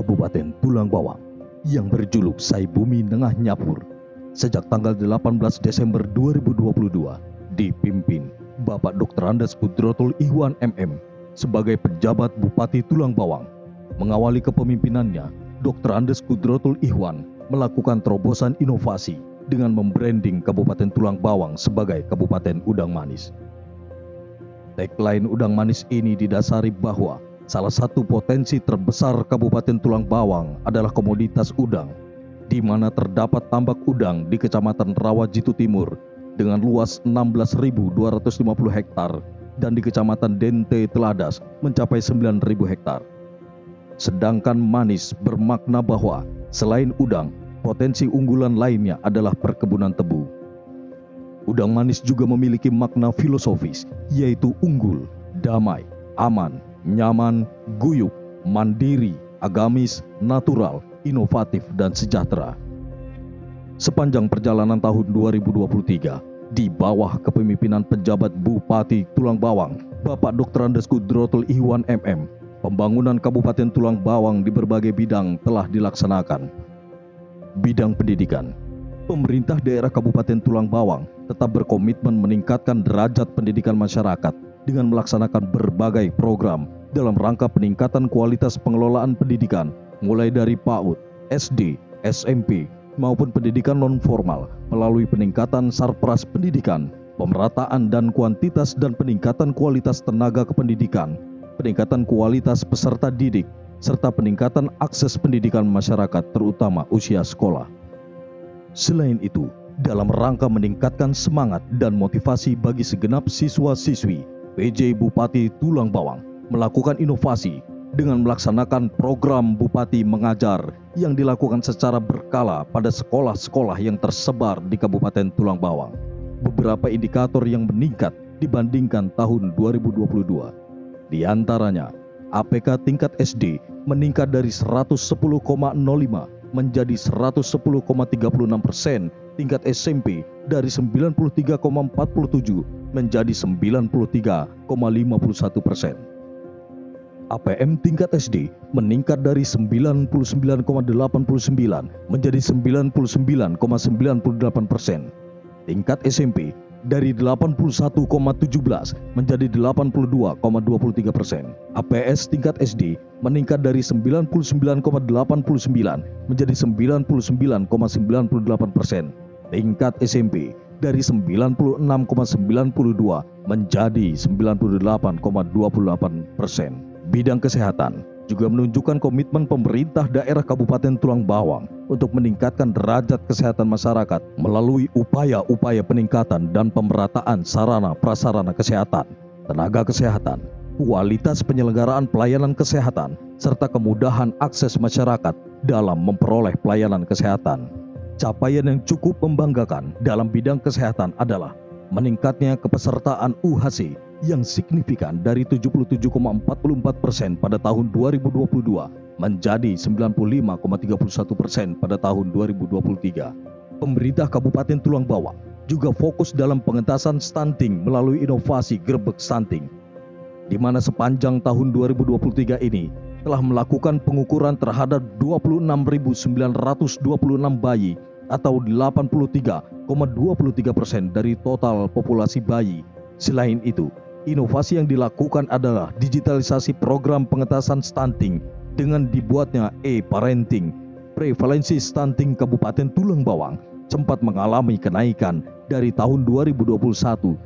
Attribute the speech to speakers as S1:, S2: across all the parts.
S1: Kabupaten Tulang Bawang yang berjuluk Saibumi Nengah Nyapur sejak tanggal 18 Desember 2022 dipimpin Bapak Dr. Andes Kudrotul Ihwan MM sebagai pejabat Bupati Tulang Bawang. Mengawali kepemimpinannya, Dr. Andes Kudrotul Ihwan melakukan terobosan inovasi dengan membranding Kabupaten Tulang Bawang sebagai Kabupaten Udang Manis. Tagline Udang Manis ini didasari bahwa salah satu potensi terbesar Kabupaten Tulang Bawang adalah komoditas udang, di mana terdapat tambak udang di Kecamatan Rawajitu Timur dengan luas 16.250 hektar dan di Kecamatan Dente Teladas mencapai 9.000 hektar. Sedangkan manis bermakna bahwa selain udang, potensi unggulan lainnya adalah perkebunan tebu. Udang manis juga memiliki makna filosofis, yaitu unggul, damai, aman, nyaman, guyup, mandiri, agamis, natural, inovatif, dan sejahtera. Sepanjang perjalanan tahun 2023, di bawah kepemimpinan pejabat Bupati Tulang Bawang, Bapak Dr. Andes Kudrotul Ihwan MM, pembangunan Kabupaten Tulang Bawang di berbagai bidang telah dilaksanakan. Bidang pendidikan, pemerintah daerah Kabupaten Tulang Bawang tetap berkomitmen meningkatkan derajat pendidikan masyarakat dengan melaksanakan berbagai program dalam rangka peningkatan kualitas pengelolaan pendidikan mulai dari PAUD, SD, SMP, maupun pendidikan non-formal melalui peningkatan sarpras pendidikan, pemerataan dan kuantitas dan peningkatan kualitas tenaga kependidikan, peningkatan kualitas peserta didik, serta peningkatan akses pendidikan masyarakat terutama usia sekolah. Selain itu, dalam rangka meningkatkan semangat dan motivasi bagi segenap siswa-siswi, PJ Bupati Tulang Bawang melakukan inovasi dengan melaksanakan program Bupati Mengajar yang dilakukan secara berkala pada sekolah-sekolah yang tersebar di Kabupaten Tulang Bawang. Beberapa indikator yang meningkat dibandingkan tahun 2022. Di antaranya, APK tingkat SD meningkat dari 110,05 menjadi 110,36%, tingkat SMP dari 93,47 menjadi 93,51%. APM tingkat SD meningkat dari 99,89 menjadi 99,98%. Tingkat SMP dari 81,17 menjadi 82,23%. APS tingkat SD meningkat dari 99,89 menjadi 99,98%. Tingkat SMP dari 96,92 menjadi 98,28%. Bidang kesehatan juga menunjukkan komitmen pemerintah daerah Kabupaten Tulang Bawang untuk meningkatkan derajat kesehatan masyarakat melalui upaya-upaya peningkatan dan pemerataan sarana prasarana kesehatan, tenaga kesehatan, kualitas penyelenggaraan pelayanan kesehatan, serta kemudahan akses masyarakat dalam memperoleh pelayanan kesehatan. Capaian yang cukup membanggakan dalam bidang kesehatan adalah meningkatnya kepesertaan UHC yang signifikan dari 77,44% pada tahun 2022 menjadi 95,31% pada tahun 2023. Pemerintah Kabupaten Tulang Bawang juga fokus dalam pengentasan stunting melalui inovasi gerbek stunting, di mana sepanjang tahun 2023 ini telah melakukan pengukuran terhadap 26.926 bayi atau 83,23% dari total populasi bayi. Selain itu, inovasi yang dilakukan adalah digitalisasi program pengentasan stunting dengan dibuatnya e-parenting. Prevalensi stunting Kabupaten Tulang Bawang sempat mengalami kenaikan dari tahun 2021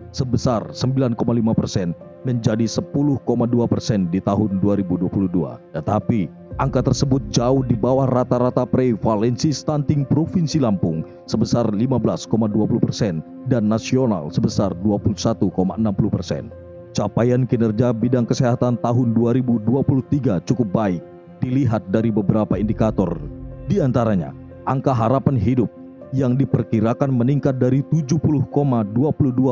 S1: sebesar 9,5% menjadi 10,2% di tahun 2022. Tetapi angka tersebut jauh di bawah rata-rata prevalensi stunting Provinsi Lampung sebesar 15,20% dan nasional sebesar 21,60%. Capaian kinerja bidang kesehatan tahun 2023 cukup baik dilihat dari beberapa indikator. Di antaranya, angka harapan hidup yang diperkirakan meningkat dari 70,22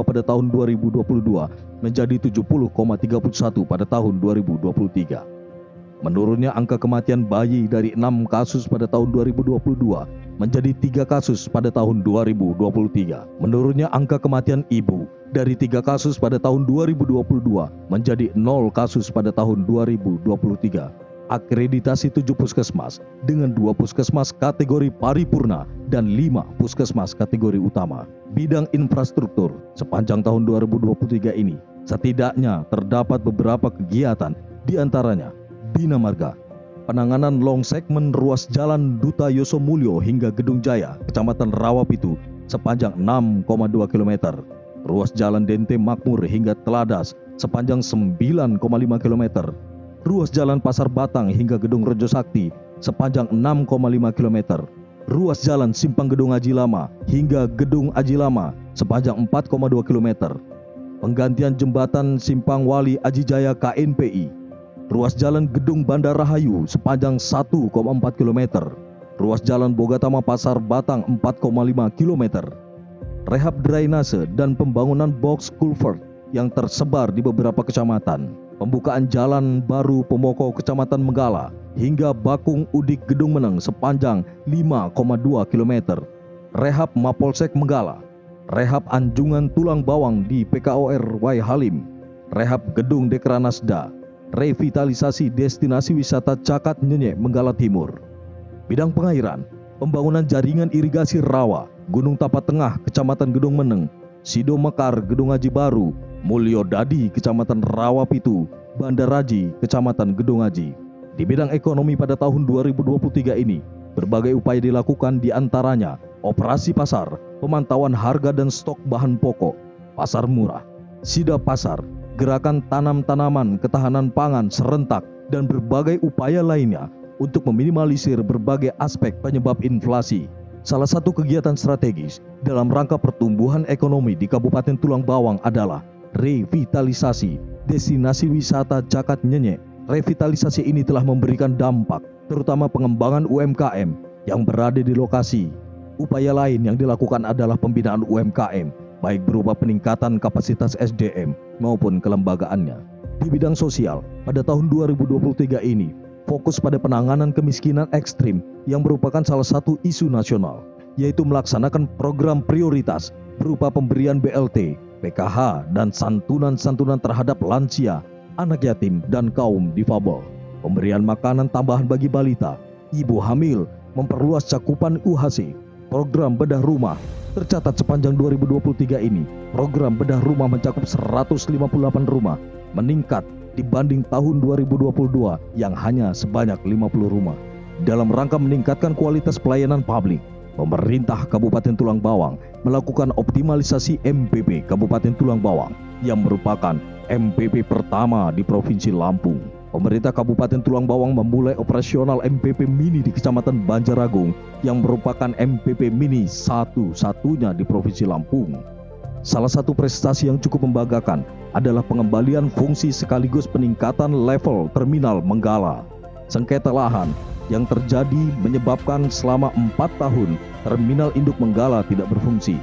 S1: pada tahun 2022 menjadi 70,31 pada tahun 2023. Menurunnya angka kematian bayi dari 6 kasus pada tahun 2022 menjadi 3 kasus pada tahun 2023. Menurunnya angka kematian ibu dari 3 kasus pada tahun 2022 menjadi 0 kasus pada tahun 2023. akreditasi 7 puskesmas dengan 2 puskesmas kategori paripurna dan 5 puskesmas kategori utama. Bidang infrastruktur sepanjang tahun 2023 ini setidaknya terdapat beberapa kegiatan, di antaranya Bina Marga, penanganan long segmen ruas jalan Duta Yosomulyo hingga Gedung Jaya, Kecamatan Rawapitu sepanjang 6,2 km, ruas jalan Dente Makmur hingga Teladas sepanjang 9,5 km, ruas jalan Pasar Batang hingga Gedung Rejo Sakti sepanjang 6,5 km, ruas jalan Simpang Gedung Aji Lama hingga Gedung Aji Lama sepanjang 4,2 km, penggantian jembatan Simpang Wali Aji Jaya KNPI, ruas jalan Gedung Bandar Rahayu sepanjang 1,4 km, ruas jalan Bogatama Pasar Batang 4,5 km, rehab drainase dan pembangunan box culvert yang tersebar di beberapa kecamatan, pembukaan jalan baru Pemoko Kecamatan Menggala hingga Bakung Udik Gedung Meneng sepanjang 5,2 km, rehab Mapolsek Menggala, rehab Anjungan Tulang Bawang di PKOR Wai Halim, rehab Gedung Dekranasda, revitalisasi destinasi wisata Cakat Nyenyek Menggala Timur. Bidang pengairan, pembangunan jaringan irigasi Rawa, Gunung Tapat Tengah Kecamatan Gedung Meneng, Sido Mekar Gedung Aji Baru, Mulyo Dadi Kecamatan Rawapitu, Bandar Aji Kecamatan Gedung Aji. Di bidang ekonomi pada tahun 2023 ini, berbagai upaya dilakukan, di antaranya operasi pasar, pemantauan harga dan stok bahan pokok, pasar murah, sida pasar, gerakan tanam tanaman ketahanan pangan serentak, dan berbagai upaya lainnya untuk meminimalisir berbagai aspek penyebab inflasi. Salah satu kegiatan strategis dalam rangka pertumbuhan ekonomi di Kabupaten Tulang Bawang adalah revitalisasi destinasi wisata Cakat Nyenyek. Revitalisasi ini telah memberikan dampak, terutama pengembangan UMKM yang berada di lokasi. Upaya lain yang dilakukan adalah pembinaan UMKM, baik berupa peningkatan kapasitas SDM maupun kelembagaannya. Di bidang sosial, pada tahun 2023 ini, fokus pada penanganan kemiskinan ekstrim yang merupakan salah satu isu nasional, yaitu melaksanakan program prioritas berupa pemberian BLT, PKH, dan santunan-santunan terhadap lansia, anak yatim, dan kaum difabel. Pemberian makanan tambahan bagi balita, ibu hamil, memperluas cakupan UHC, program bedah rumah. Tercatat sepanjang 2023 ini, program bedah rumah mencakup 158 rumah, meningkat dibanding tahun 2022 yang hanya sebanyak 50 rumah. Dalam rangka meningkatkan kualitas pelayanan publik, pemerintah Kabupaten Tulang Bawang melakukan optimalisasi MPP Kabupaten Tulang Bawang yang merupakan MPP pertama di Provinsi Lampung. Pemerintah Kabupaten Tulang Bawang memulai operasional MPP Mini di Kecamatan Banjaragung yang merupakan MPP Mini satu-satunya di Provinsi Lampung. Salah satu prestasi yang cukup membanggakan adalah pengembalian fungsi sekaligus peningkatan level terminal Menggala. Sengketa lahan yang terjadi menyebabkan selama 4 tahun terminal induk Menggala tidak berfungsi.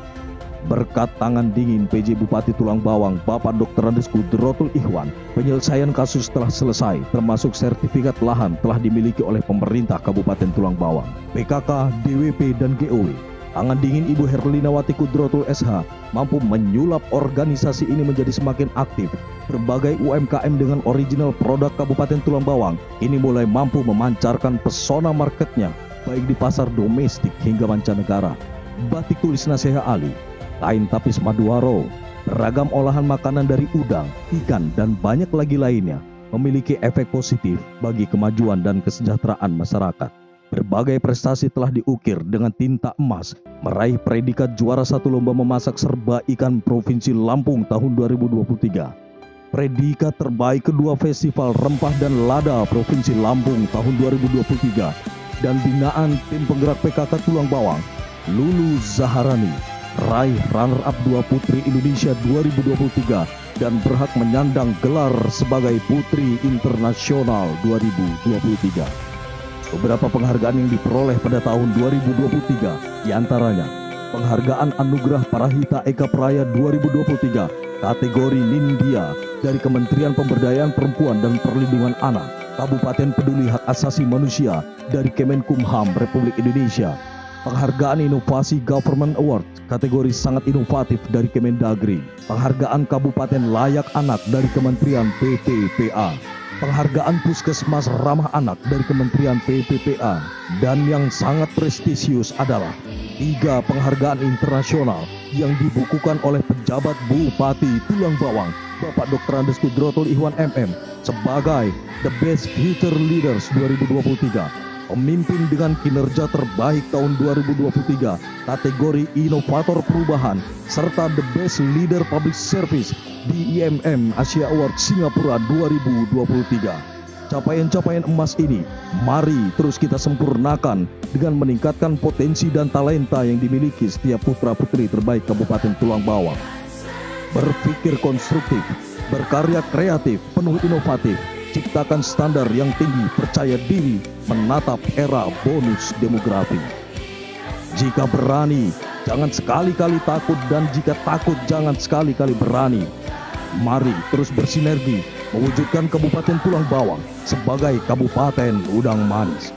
S1: Berkat tangan dingin PJ Bupati Tulang Bawang, Bapak Dr. Andes Kudrotul Ihwan, penyelesaian kasus telah selesai, termasuk sertifikat lahan telah dimiliki oleh pemerintah Kabupaten Tulang Bawang, PKK, DWP, dan GOW. Tangan dingin Ibu Herlinawati Kudrotul SH mampu menyulap organisasi ini menjadi semakin aktif. Berbagai UMKM dengan original produk Kabupaten Tulang Bawang ini mulai mampu memancarkan pesona marketnya, baik di pasar domestik hingga mancanegara. Batik tulis Naseha Ali, kain tapis Maduaro, beragam olahan makanan dari udang, ikan, dan banyak lagi lainnya memiliki efek positif bagi kemajuan dan kesejahteraan masyarakat. Berbagai prestasi telah diukir dengan tinta emas, meraih predikat juara 1 lomba memasak serba ikan Provinsi Lampung tahun 2023. Predikat terbaik kedua Festival Rempah dan Lada Provinsi Lampung tahun 2023. Dan binaan tim penggerak PKK Tulang Bawang, Lulu Zaharani, raih runner-up 2 Putri Indonesia 2023 dan berhak menyandang gelar sebagai Putri Internasional 2023. Beberapa penghargaan yang diperoleh pada tahun 2023 diantaranya penghargaan Anugerah Parahita Eka Praya 2023 kategori Nindya dari Kementerian Pemberdayaan Perempuan dan Perlindungan Anak, Kabupaten Peduli Hak Asasi Manusia dari Kemenkumham Republik Indonesia, penghargaan Inovasi Government Award kategori sangat inovatif dari Kemendagri, penghargaan Kabupaten Layak Anak dari Kementerian PPPA, penghargaan Puskesmas Ramah Anak dari Kementerian PPPA, dan yang sangat prestisius adalah 3 penghargaan internasional yang dibukukan oleh pejabat Bupati Tulang Bawang, Bapak Dr. Andes Kudrotul Ihwan MM, sebagai The Best Future Leaders 2023, pemimpin dengan kinerja terbaik tahun 2023, kategori inovator perubahan, serta The Best Leader Public Service di IMM Asia Award Singapura 2023. Capaian-capaian emas ini, mari terus kita sempurnakan dengan meningkatkan potensi dan talenta yang dimiliki setiap putra-putri terbaik Kabupaten Tulang Bawang. Berpikir konstruktif, berkarya kreatif, penuh inovatif, ciptakan standar yang tinggi, percaya diri, menatap era bonus demografi. Jika berani, jangan sekali-kali takut, dan jika takut, jangan sekali-kali berani. Mari terus bersinergi mewujudkan Kabupaten Tulang Bawang sebagai Kabupaten Udang Manis.